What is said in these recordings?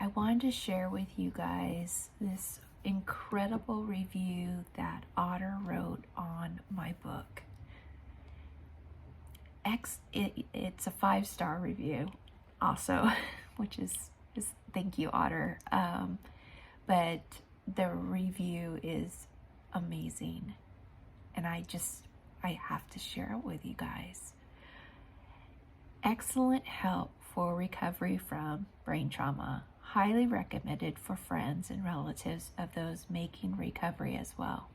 I wanted to share with you guys this incredible review that Otter wrote on my book. It's a 5-star review also, which is thank you, Otter. But the review is amazing, and I have to share it with you guys. Excellent help for recovery from brain trauma. Highly recommended for friends and relatives of those making recovery as well.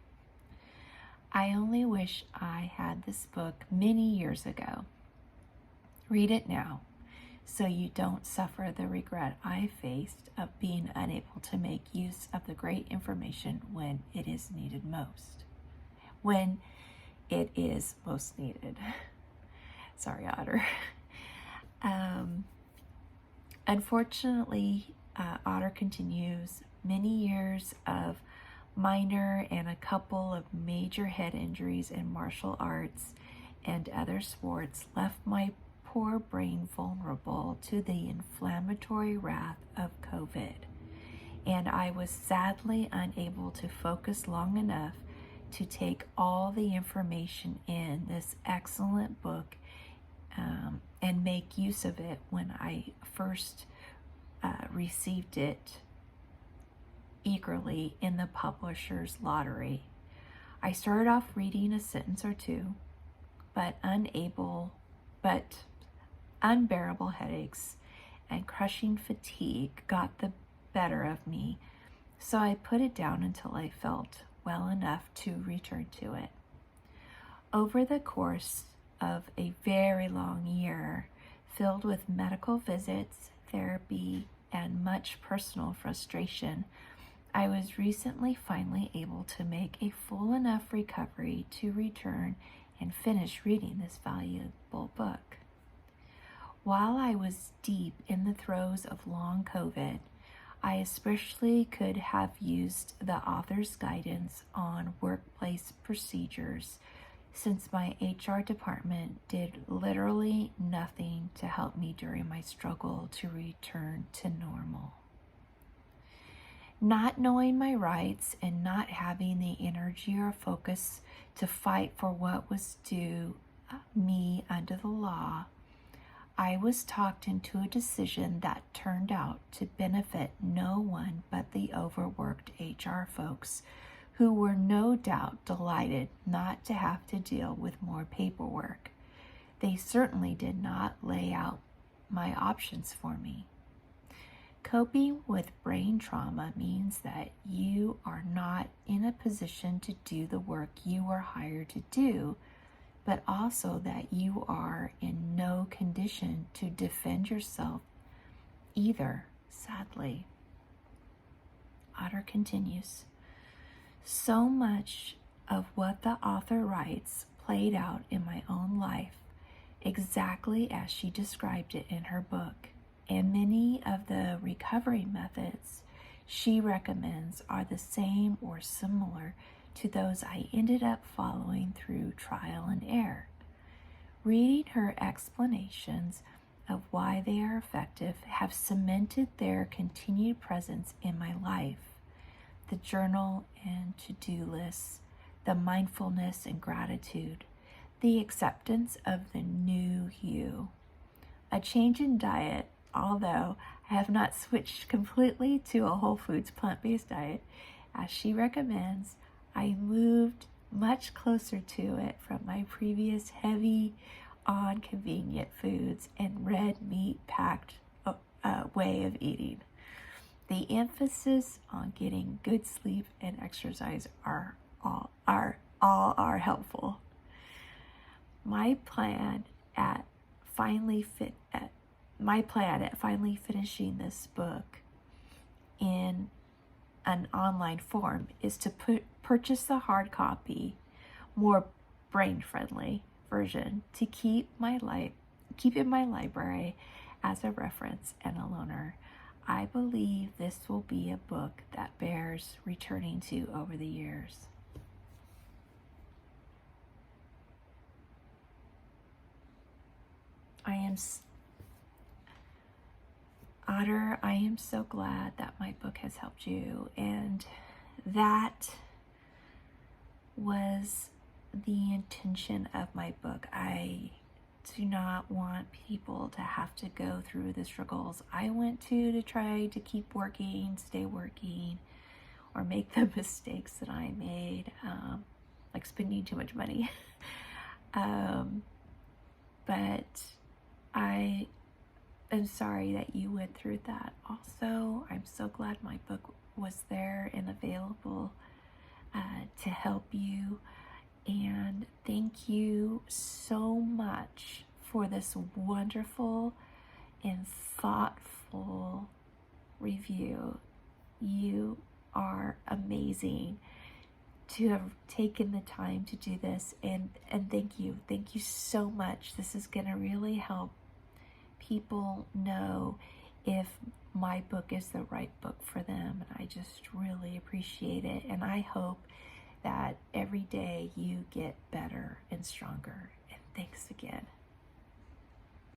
I only wish I had this book many years ago. Read it now so you don't suffer the regret I faced of being unable to make use of the great information when it is needed most. When it is most needed. Sorry, Otter. Unfortunately, Otter continues. Many years of minor and a couple of major head injuries in martial arts and other sports left my poor brain vulnerable to the inflammatory wrath of COVID, and I was sadly unable to focus long enough to take all the information in this excellent book and make use of it when I first received it eagerly in the publisher's lottery. I started off reading a sentence or two, but unbearable headaches and crushing fatigue got the better of me, so I put it down until I felt well enough to return to it. Over the course of a very long year, filled with medical visits, therapy, and much personal frustration, I was recently finally able to make a full enough recovery to return and finish reading this valuable book. While I was deep in the throes of long COVID, I especially could have used the author's guidance on workplace procedures, since my HR department did literally nothing to help me during my struggle to return to normal. Not knowing my rights and not having the energy or focus to fight for what was due me under the law, I was talked into a decision that turned out to benefit no one but the overworked HR folks, who were no doubt delighted not to have to deal with more paperwork. They certainly did not lay out my options for me. Coping with brain trauma means that you are not in a position to do the work you were hired to do, but also that you are in no condition to defend yourself either, sadly. Otter continues. So much of what the author writes played out in my own life, exactly as she described it in her book, and many of the recovery methods she recommends are the same or similar to those I ended up following through trial and error. Reading her explanations of why they are effective have cemented their continued presence in my life. The journal and to-do lists, the mindfulness and gratitude, the acceptance of the new you. A change in diet, although I have not switched completely to a whole foods plant-based diet, as she recommends, I moved much closer to it from my previous heavy on convenient foods and red meat packed way of eating. The emphasis on getting good sleep and exercise are helpful. My plan at finally finishing this book in an online form is to purchase the hard copy, more brain-friendly version to keep in my library as a reference and a loaner. I believe this will be a book that bears returning to over the years. Otter, I am so glad that my book has helped you, and that was the intention of my book. I do not want people to have to go through the struggles I went to try to keep working, stay working, or make the mistakes that I made, like spending too much money. But I am sorry that you went through that also. I'm so glad my book was there and available to help you. And thank you so much for this wonderful and thoughtful review. You are amazing to have taken the time to do this, and thank you so much. This is going to really help people know if my book is the right book for them, and I just really appreciate it. And I hope that every day you get better and stronger. And thanks again.